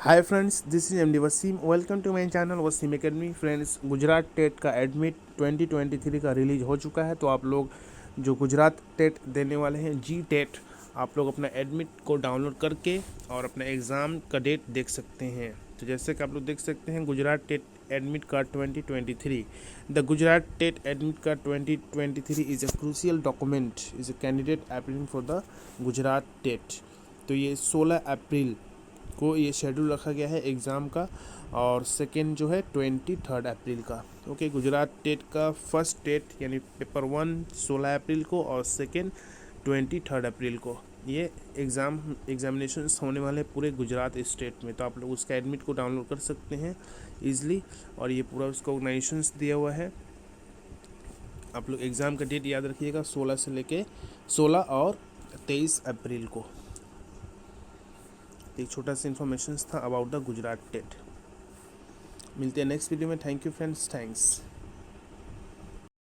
Hi friends, this is MD Wasim. Welcome to my channel Wasim academy. Friends, Gujarat TET का admit 2023 का release हो चुका है। तो आप लोग जो गुजरात टेट देने वाले हैं, जी टेट, आप लोग अपना एडमिट को डाउनलोड करके और अपना एग्ज़ाम का डेट देख सकते हैं। तो जैसे कि आप लोग देख सकते हैं, Gujarat TET admit card 2023, the Gujarat TET admit card 2023 is a crucial document, is a candidate applying for the Gujarat TET. तो ये 16 अप्रैल को ये शेड्यूल रखा गया है एग्ज़ाम का, और सेकेंड जो है 23 अप्रैल का। ओके, गुजरात टेट का फर्स्ट टेट यानी पेपर 1 16 अप्रैल को और सेकेंड 23 अप्रैल को ये एग्जामिनेशंस होने वाले हैं पूरे गुजरात स्टेट में। तो आप लोग उसका एडमिट को डाउनलोड कर सकते हैं ईजिली, और ये पूरा उसका ऑर्गेनाइजेशंस दिया हुआ है। आप लोग एग्ज़ाम का डेट याद रखिएगा, 16 से लेके 16 और 23 अप्रैल को। एक छोटा सा इन्फॉर्मेशन था अबाउट द गुजरात टेट। मिलते हैं नेक्स्ट वीडियो में। Thank you friends, thanks.